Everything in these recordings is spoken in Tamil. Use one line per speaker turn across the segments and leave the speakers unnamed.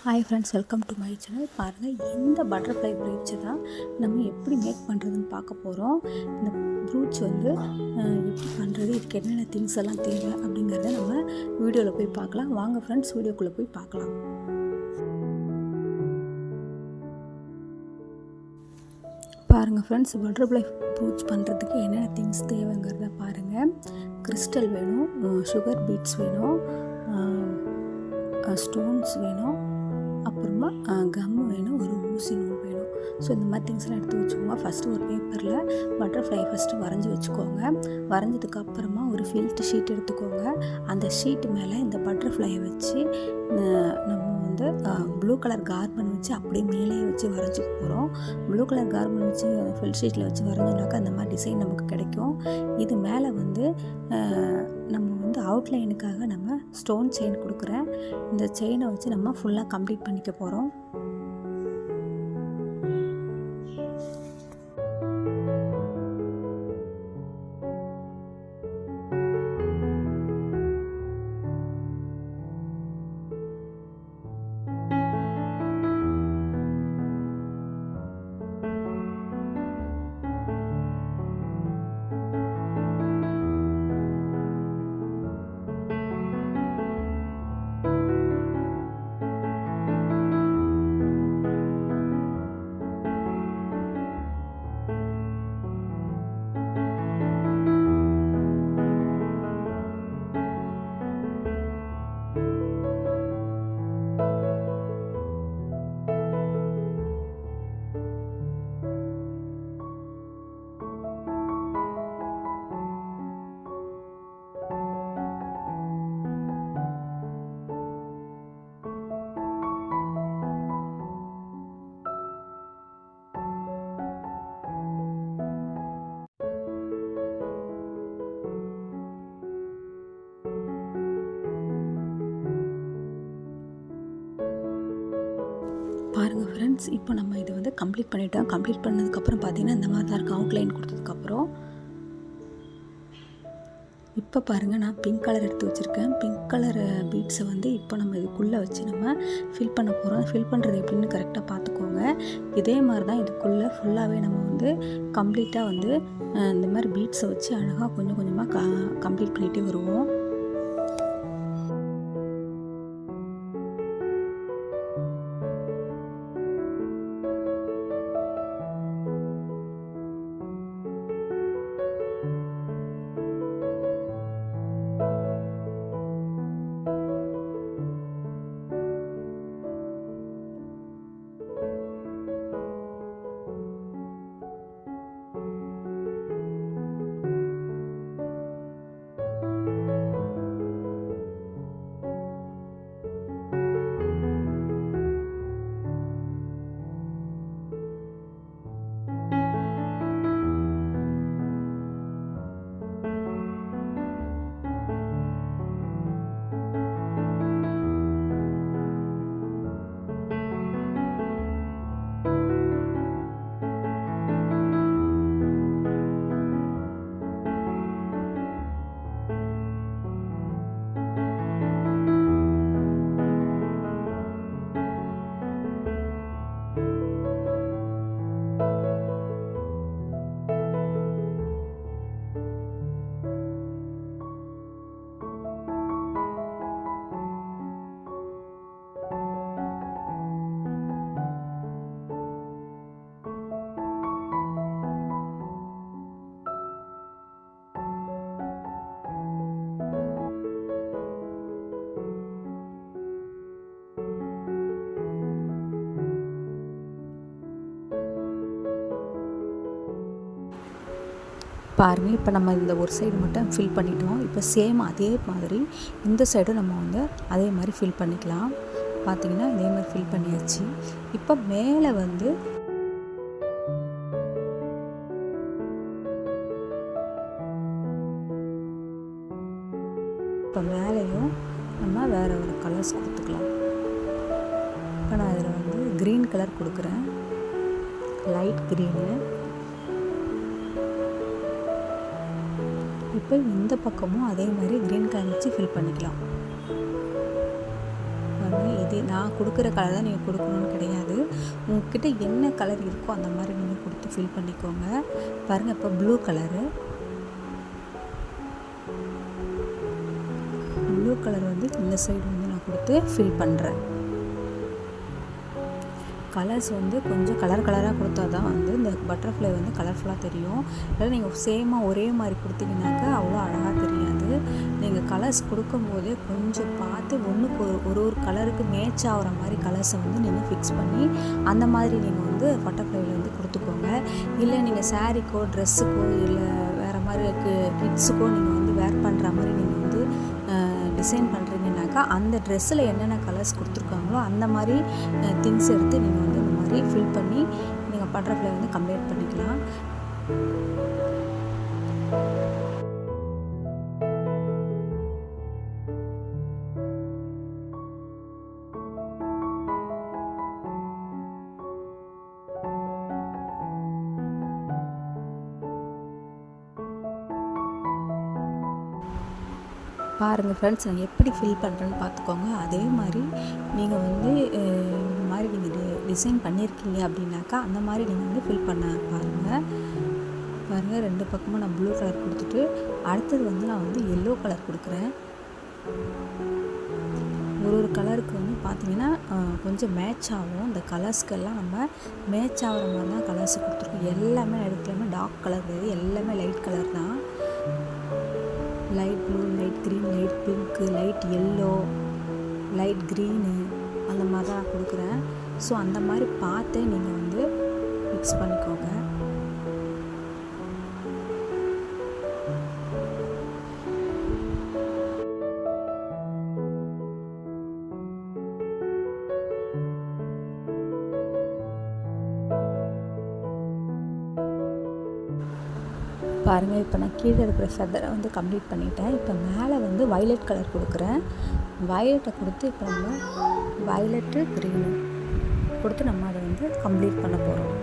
Hi friends, welcome to my channel. பாருங்கள், இந்த பட்டர்ஃப்ளை ப்ரூச் தான் நம்ம எப்படி மேக் பண்ணுறதுன்னு பார்க்க போகிறோம். இந்த ப்ரூச் வந்து எப்படி பண்ணுறது, இதுக்கு என்னென்ன திங்ஸ் எல்லாம் தேவை அப்படிங்கிறத நம்ம வீடியோவில் போய் பார்க்கலாம். வாங்க ஃப்ரெண்ட்ஸ், வீடியோக்குள்ளே போய் பார்க்கலாம். பாருங்கள் ஃப்ரெண்ட்ஸ், பட்டர்ஃப்ளை ப்ரூச் பண்ணுறதுக்கு என்னென்ன திங்ஸ் தேவைங்கிறத பாருங்கள். கிறிஸ்டல் வேணும், சுகர் பீட்ஸ் வேணும், ஸ்டோன்ஸ் வேணும், அப்புறமா கம்மு வேணும், ஒரு ஊசி நூல் வேணும். ஸோ இந்த மாதிரி திங்ஸ்லாம் எடுத்து வச்சுக்கோங்க. ஃபஸ்ட்டு ஒரு பேப்பரில் பட்டர்ஃப்ளை ஃபஸ்ட்டு வரைஞ்சி வச்சுக்கோங்க. வரைஞ்சதுக்கப்புறமா ஒரு ஃபில்ட் ஷீட் எடுத்துக்கோங்க. அந்த ஷீட்டு மேலே இந்த பட்டர்ஃப்ளையை வச்சு நம்ம வந்து ப்ளூ கலர் கார்பன் வச்சு அப்படியே மேலேயே வச்சு வரைஞ்சிக்க போகிறோம். ப்ளூ கலர் கார்பன் வச்சு ஃபில்ட் ஷீட்டில் வச்சு வரைஞ்சோம்னாக்கா அந்த மாதிரி டிசைன் நமக்கு கிடைக்கும். இது மேலே வந்து நம்ம வந்து அவுட்லைனுக்காக நம்ம ஸ்டோன் செயின் கொடுக்குறேன். இந்த செயினை வச்சு நம்ம ஃபுல்லாக கம்ப்ளீட் பண்ணிக்க போகிறோம். பாருங்கள் ஃப்ரெண்ட்ஸ், இப்போ நம்ம இதை வந்து கம்ப்ளீட் பண்ணிட்டோம். கம்ப்ளீட் பண்ணதுக்கப்புறம் பார்த்திங்கன்னா இந்த மாதிரி தான் இருக்குது. அவுட்லைன் கொடுத்ததுக்கப்புறம் இப்போ பாருங்கள், நான் பிங்க் கலர் எடுத்து வச்சுருக்கேன். பிங்க் கலர் பீட்ஸை வந்து இப்போ நம்ம இதுக்குள்ளே வச்சு நம்ம ஃபில் பண்ண போகிறோம். ஃபில் பண்ணுறது எப்படின்னு கரெக்டாக பார்த்துக்கோங்க. இதே மாதிரி தான் இதுக்குள்ளே ஃபுல்லாகவே நம்ம வந்து கம்ப்ளீட்டாக வந்து இந்த மாதிரி பீட்ஸை வச்சு அழகாக கொஞ்சம் கொஞ்சமாக கம்ப்ளீட் பண்ணிகிட்டே வருவோம். பாருங்கள், இப்போ நம்ம இந்த ஒரு சைடு மட்டும் ஃபில் பண்ணிட்டோம். இப்போ சேம் அதே மாதிரி இந்த சைடும் நம்ம வந்து அதே மாதிரி ஃபில் பண்ணிக்கலாம். பார்த்திங்கன்னா இதே மாதிரி ஃபில் பண்ணியாச்சு. இப்போ மேலே வந்து இப்போ மேலேயும் நம்ம வேறு ஒரு கலர்ஸ் கொடுத்துக்கலாம். இப்போ நான் இதில் வந்து க்ரீன் கலர் கொடுக்குறேன், லைட் க்ரீனு. இப்போ இந்த பக்கமும் அதே மாதிரி க்ரீன் கலர் வச்சு ஃபில் பண்ணிக்கலாம். பாருங்கள், இதே நான் கொடுக்குற கலர் தான் நீங்கள் கொடுக்கணும்னு கிடையாது. உங்ககிட்ட என்ன கலர் இருக்கோ அந்த மாதிரி நீங்கள் கொடுத்து ஃபில் பண்ணிக்கோங்க. பாருங்கள், இப்போ ப்ளூ கலர் வந்து இந்த சைடு வந்து நான் கொடுத்து ஃபில் பண்ணுறேன். கலர்ஸ் வந்து கொஞ்சம் கலராக கொடுத்தா தான் வந்து இந்த பட்டர்ஃப்ளை வந்து கலர்ஃபுல்லாக தெரியும். இல்லை நீங்கள் சேமாக ஒரே மாதிரி கொடுத்தீங்கன்னாக்கா அவ்வளோ அழகாக தெரியாது. நீங்கள் கலர்ஸ் கொடுக்கும்போதே கொஞ்சம் பார்த்து ஒன்றுக்கு ஒரு கலருக்கு மேட்ச் ஆகிற மாதிரி கலர்ஸை வந்து நீங்கள் ஃபிக்ஸ் பண்ணி அந்த மாதிரி நீங்கள் வந்து பட்டர்ஃப்ளைல வந்து கொடுத்துக்கோங்க. இல்லை நீங்கள் சாரீக்கோ ட்ரெஸ்ஸுக்கோ இல்லை வேறு மாதிரி கிட்ஸுக்கோ நீங்கள் வந்து வேர் பண்ணுற மாதிரி நீங்கள் வந்து டிசைன் பண்ணுறீங்கன்னாக்கா அந்த ட்ரெஸ்ஸில் என்னென்ன கலர்ஸ் கொடுத்துருக்காங்களோ அந்த மாதிரி திங்ஸ் எடுத்து நீங்கள் வந்து இந்த மாதிரி ஃபில் பண்ணி நீங்கள் பட்டர்ஃப்ளை வந்து கம்ப்ளீட் பண்ணிக்கலாம். பாருங்கள் ஃப்ரெண்ட்ஸ், நான் எப்படி ஃபில் பண்ணுறேன்னு பார்த்துக்கோங்க. அதே மாதிரி நீங்கள் வந்து இந்த மாதிரி நீங்கள் டிசைன் பண்ணியிருக்கீங்க அப்படின்னாக்கா அந்த மாதிரி நீங்கள் வந்து ஃபில் பண்ண பாருங்கள் 2 பக்கமும் நான் ப்ளூ கலர் கொடுத்துட்டு அடுத்தது வந்து நான் வந்து எல்லோ கலர் கொடுக்குறேன். ஒரு கலருக்கு வந்து பார்த்திங்கன்னா கொஞ்சம் மேட்ச் ஆகும். இந்த கலர்ஸ்க்கெல்லாம் நம்ம மேட்ச் ஆகிற மாதிரி தான் கலர்ஸ் கொடுத்துருக்கோம். எல்லாமே எடுக்கலாமே டார்க் கலர் கிடையாது, எல்லாமே லைட் கலர் தான். Light blue, light green, light pink, light yellow, light green அந்த மாதிரி தான் நான் கொடுக்குறேன். ஸோ அந்த மாதிரி பார்த்தே நீங்கள் வந்து மிக்ஸ் பண்ணிக்கோங்க. பாருங்கள், இப்போ நான் கீழே இருக்கிற ஃபெதரை வந்து கம்ப்ளீட் பண்ணிட்டேன். இப்போ மேலே வந்து வயலட் கலர் கொடுக்குறேன். வயலட்டை கொடுத்து இப்போ நம்ம வயலட்டு க்ரீனு கொடுத்து நம்ம அதை வந்து கம்ப்ளீட் பண்ண போகிறோம்.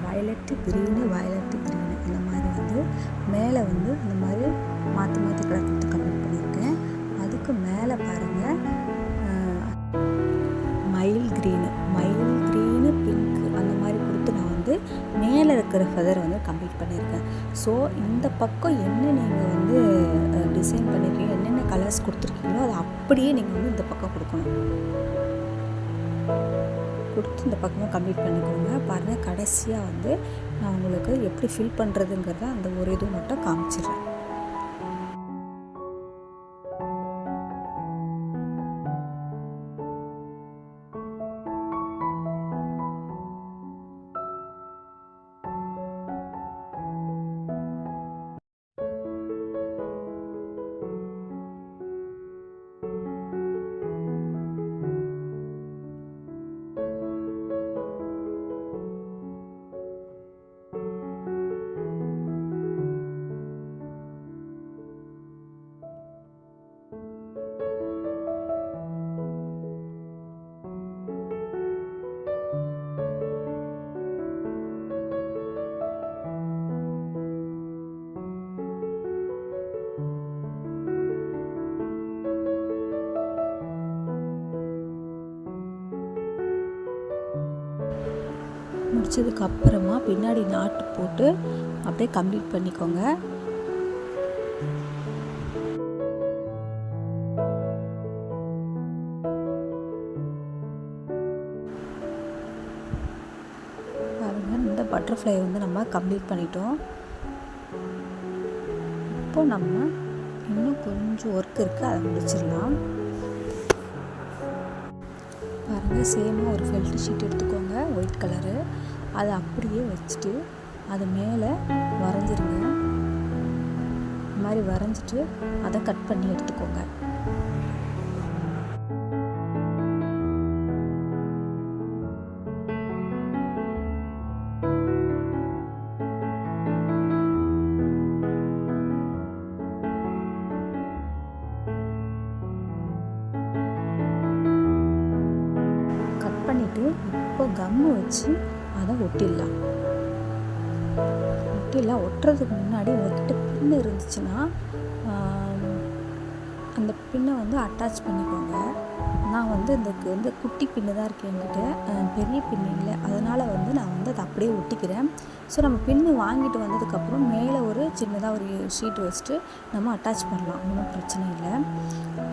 வயலட்டு க்ரீனு அந்த மாதிரி வந்து மேலே வந்து இந்த மாதிரி மாற்றி கலர் கொடுத்து கம்ப்ளீட் பண்ணியிருக்கேன். அதுக்கு மேலே பாருங்கள் மயில் க்ரீனு பிங்க்கு அந்த மாதிரி கொடுத்து நான் வந்து மேலே இருக்கிற ஃபெதரை வந்து கம்ப்ளீட் பண்ணியிருக்கேன். ஸோ இந்த பக்கம் என்ன நீங்கள் வந்து டிசைன் பண்ணியிருக்கீங்க, என்னென்ன கலர்ஸ் கொடுத்துருக்கீங்களோ அதை அப்படியே நீங்கள் வந்து இந்த பக்கம் கொடுக்கணும். கொடுத்து இந்த பக்கமாக கம்ப்ளீட் பண்ணிக்கோங்க. பாருங்கள், கடைசியாக வந்து நான் உங்களுக்கு எப்படி ஃபில் பண்ணுறதுங்கிறத அந்த ஒரு இது மட்டும் காமிச்சிடுறேன். முடிச்சதுக்கப்புறமா பின்னாடி நாட்டு போட்டு அப்படியே கம்ப்ளீட் பண்ணிக்கோங்க. பாருங்கள், இந்த பட்டர்ஃப்ளை வந்து நம்ம கம்ப்ளீட் பண்ணிட்டோம். இப்போ நம்ம இன்னும் கொஞ்சம் ஒர்க் இருக்குது, அதை முடிச்சிடலாம். பாருங்கள், சேமாக ஒரு ஃபெல்ட் ஷீட் எடுத்துக்கோங்க, ஒயிட் கலரு. அதை அப்படியே வச்சுட்டு அது மேலே வரைஞ்சிருங்க. இந்த மாதிரி வரைஞ்சிட்டு அதை கட் பண்ணி எடுத்துக்கோங்க. கட் பண்ணிவிட்டு இப்போ கம்மு வச்சு அதை ஒட்டிடலாம். ஒட்டுறதுக்கு முன்னாடி உங்கள்கிட்ட பின்னு இருந்துச்சுன்னா அந்த பின்னை வந்து அட்டாச் பண்ணிக்கோங்க. நான் வந்து இந்த குட்டி பின்னு தான் இருக்குது என்கிட்ட, பெரிய பின்னு இல்லை. அதனால் வந்து நான் வந்து அதை அப்படியே ஒட்டிக்கிறேன். ஸோ நம்ம பின்னு வாங்கிட்டு வந்ததுக்கப்புறம் மேலே ஒரு சின்னதாக ஒரு ஷீட் வச்சுட்டு நம்ம அட்டாச் பண்ணலாம், ஒன்றும் பிரச்சனை இல்லை.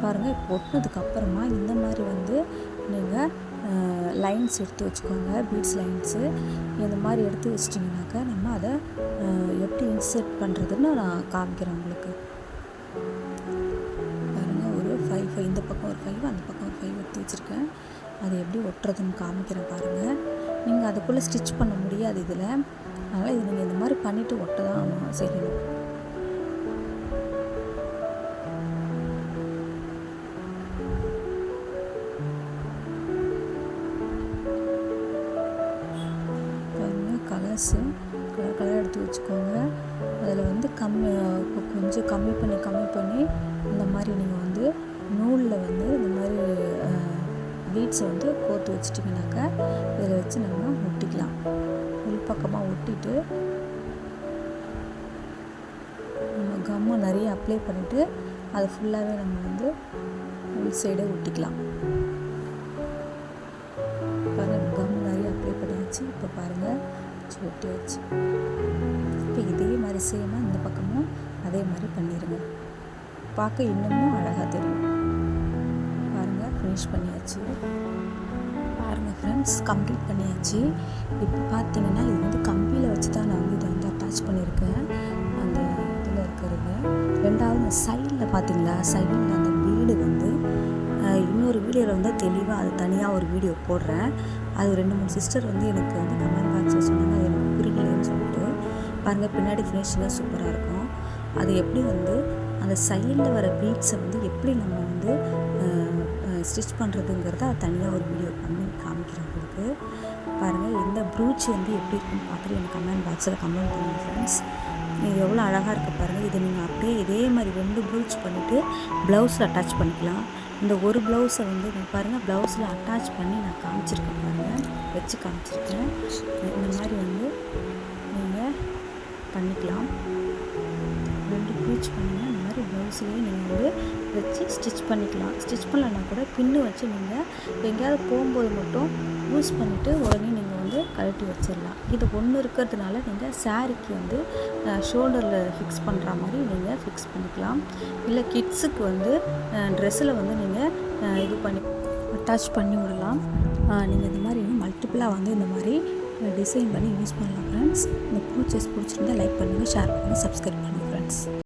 பாருங்கள், இப்போ ஒட்டினதுக்கப்புறமா இந்த மாதிரி வந்து நீங்கள் லைன்ஸ் எடுத்து வச்சுக்கோங்க, பீட்ஸ் லைன்ஸு. இந்த மாதிரி எடுத்து வச்சிட்டிங்கனாக்கா நம்ம அதை எப்படி இன்சர்ட் பண்ணுறதுன்னு நான் காமிக்கிறேன் உங்களுக்கு. பாருங்கள், ஒரு 5 இந்த பக்கம் ஒரு 5 அந்த பக்கம் ஒரு 5 எடுத்து வச்சுருக்கேன். அதை எப்படி ஒட்டுறதுன்னு காமிக்கிறேன் பாருங்கள். நீங்கள் அதுக்குள்ளே ஸ்டிச் பண்ண முடியாது இதில், அதனால் இது நீங்கள் இந்த மாதிரி பண்ணிவிட்டு ஒட்ட தான் செய்யணும். கலர் எடுத்து வச்சுக்கோங்க. அதில் வந்து கொஞ்சம் கம்மி பண்ணி இந்த மாதிரி நீங்கள் வந்து நூலில் வந்து இந்த மாதிரி பீட்ஸை வந்து கோர்த்து வச்சிட்டிங்கனாக்கா இதில் வச்சு நம்ம ஒட்டிக்கலாம். உள்பக்கமாக ஒட்டிட்டு நம்ம கம்மு நிறைய அப்ளை பண்ணிவிட்டு அதை ஃபுல்லாகவே நம்ம வந்து உள் சைடே ஒட்டிக்கலாம். பாருங்கள், கம்மு நிறைய அப்ளை பண்ணியாச்சு. இப்போ பாருங்கள், ஒட்டியாச்சு. இப்போ இதே மாதிரி சேமாக இந்த பக்கமும் அதே மாதிரி பண்ணிடுங்க. பார்க்க இன்னமும் அழகாக தெரியும். பாருங்கள், ஃபினிஷ் பண்ணியாச்சு. பாருங்கள் ஃப்ரெண்ட்ஸ், கம்ப்ளீட் பண்ணியாச்சு. இப்போ பார்த்தீங்கன்னா இது வந்து கம்பியில் வச்சு தான் நான் வந்து இதை வந்து அட்டாச் பண்ணியிருக்கேன். அந்த இதில் இருக்கிறது ரெண்டாவது சைடில் பார்த்தீங்களா, சைடில் அந்த வீடு வந்து இன்னொரு வீடியோவில் வந்து தெளிவாக அது தனியாக ஒரு வீடியோ போடுறேன். அது 2-3 சிஸ்டர் வந்து எனக்கு வந்து கமெண்ட் பாக்ஸில் சொன்னாங்க, அது எனக்கு புரியலன்னு சொல்லிட்டு. பாருங்கள், பின்னாடி ஃபினிஷிங்காக சூப்பராக இருக்கும். அது எப்படி வந்து அந்த சைடில் வர பீட்ஸை வந்து எப்படி நம்ம வந்து ஸ்டிச் பண்ணுறதுங்கிறத அது தனியாக ஒரு வீடியோ பண்ணி காமிக்கிறேன் உங்களுக்கு. பாருங்கள், இந்த ப்ரூச் வந்து எப்படி இருக்குன்னு பார்த்துட்டு எனக்கு கமெண்ட் பாக்ஸில் கமெண்ட் பண்ணுங்கள் ஃப்ரெண்ட்ஸ். இது எவ்வளோ அழகாக இருக்குது பாருங்கள். இதை நீங்கள் அப்படியே இதே மாதிரி 2 ப்ரூச் பண்ணிவிட்டு ப்ளவுஸில் அட்டாச் பண்ணிக்கலாம். இந்த ஒரு ப்ளவுஸை வந்து பாருங்கள், ப்ளவுஸில் அட்டாச் பண்ணி நான் காமிச்சிருக்கேன் பாருங்கள், வச்சு காமிச்சிருக்கேன். இந்த மாதிரி வந்து நீங்கள் பண்ணிக்கலாம். 2 ப்ளூச் பண்ணிங்கன்னா இந்த மாதிரி ப்ளவுஸ்லேயே நீங்கள் வந்து வச்சு ஸ்டிச் பண்ணிக்கலாம். ஸ்டிச் பண்ணலன்னா கூட பின்னு வச்சு நீங்கள் எங்கேயாவது போகும்போது மட்டும் யூஸ் பண்ணிவிட்டு உடனே நீங்கள் வந்து கழட்டி வச்சிடலாம். இது ஒன்று இருக்கிறதுனால நீங்கள் சாரீக்கு வந்து ஷோல்டரில் ஃபிக்ஸ் பண்ணுற மாதிரி நீங்கள் ஃபிக்ஸ் பண்ணிக்கலாம். இல்லை கிட்ஸுக்கு வந்து ட்ரெஸ்ஸில் வந்து நீங்கள் இது பண்ணி அட்டாச் பண்ணி விடலாம். நீங்கள் இந்த மாதிரி மல்டிப்புளாக வந்து இந்த மாதிரி டிசைன் பண்ணி யூஸ் பண்ணலாம் ஃப்ரெண்ட்ஸ். இந்த ப்ரூச்சஸ் பிடிச்சிருந்தால் லைக் பண்ணுங்கள், ஷேர் பண்ணுங்கள், சப்ஸ்கிரைப் பண்ணுங்கள் ஃப்ரெண்ட்ஸ்.